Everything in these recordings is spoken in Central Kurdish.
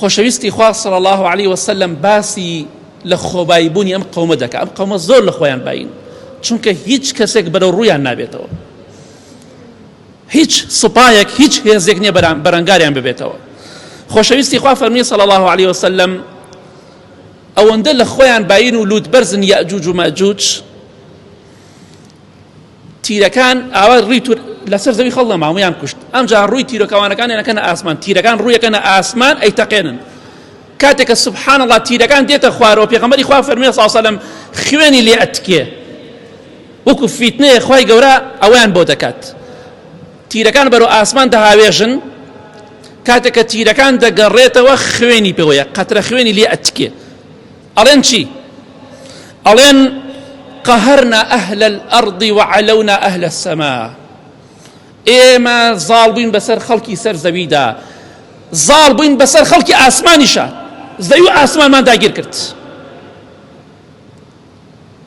خۆشەویستی خوا صلی الله عليه وسلم باسی لە خۆباییبوونی ئەم قەومە دەکات. ئەم قەومە زۆر لە خۆیان باین، چونکە هیچ کەسێک بەرەو ڕوویان نابێتەوە، هیچ سوپایەک هیچ هێزێک نییە بەرەنگاریان ببێتەوە. خۆشەویستی خوا فەرمی صلی الله عليه وسلم ئەوەندە لە خۆیان باین و لوودبەرزن یەئجوج و مەئجوج، تیرەکان ئاوا ڕووی لەسەر زەوی خەڵ نەما هەموویان کوشت. ئەمجا ڕووی تیرۆکەوانەکان ێنەکەنە ئاسمان، تیرەکان ڕوویەکەنە ئاسمان ئەیتەقێنن. کاتێککە سبحان الله تیرەکان دێتە خوارەوە، پێغەمبەری خوا فەرموویە صلی الله عليه وسلم خوێنی لێ ئەتکێ، وەکو فیتنەیە خوای گەورە ئەویان بۆ دەکات. تیرەکان بەرەو ئاسمان دەهاوێژن، کاتێککە تیرەکان دەگەڕێتەوە خوێنی پێوەیە، قەترە خوێنی لێ ئەتکێ. ئەڵێن چی؟ ئەڵێن قەهەرنا ئەهل الأرض وعلونا ئەهل السەما. ئێمە زاڵ بووین بەسەر خەڵکی سەر زەویدا، زاڵ بووین بەسەر خەڵکی ئاسمانیشە، زەوی و ئاسمانمان داگیر کرد.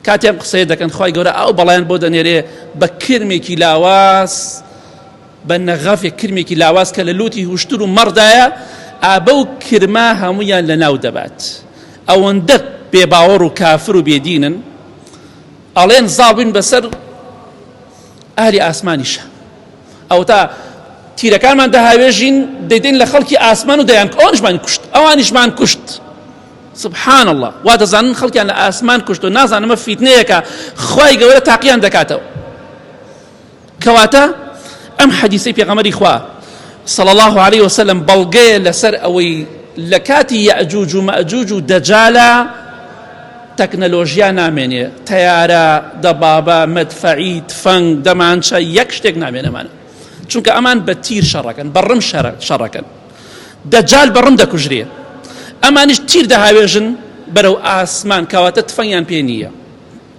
کاتێم قسەیە دەکەن خوای گەورە ئەو بەڵایان بۆ دەنێرێ بە کرمێکی لاواز، بە نەغافێک کرمێکی لاواز کە لە لوتی هوشتر و مەڕدایە، ئابە و کرما هەموویان لە ناو دەبات. ئەوەندە بێباوەڕ و کافر و بێدینن، ئەڵێن زاڵ بووین بەسەر ئاهلی ئاسمانیشە. ئەو تا تیرەکانمان دەهاوێژین دەیدەین لە خەڵکی ئاسمان و دەیان ئەوانیشمان کوشت، ئەوانیشمان کوشت. سبحان الله، وا دەزانن خەڵکیان لە ئاسمان کوشت و نازانم ئەمە فیتنەیەکە خوای گەورە تاقییان دەکاتەوە. کەواتە ئەم حەدیسەی پێغەمبەری خوا صلی الله عليه وسلم بەڵگەیە لەسەر ئەوەی لە کاتی یەئجوج و مەئجوج و دەجالە تەکنەلۆژیا نامێنێ، تەیارە، دەبابە، مەدفەعی، تفەنگ، دەمانچە، یەک شتێک نامێنەمانە، چونکە ئەمان بە تیر شەڕەکەن، بەڕم شەڕەکەن. دەجال بەڕم دەکوژرێ، ئەمانیش تیر دەهاوێژن بەرەو ئاسمان، کەواتە تفەنگیان پێ نییە.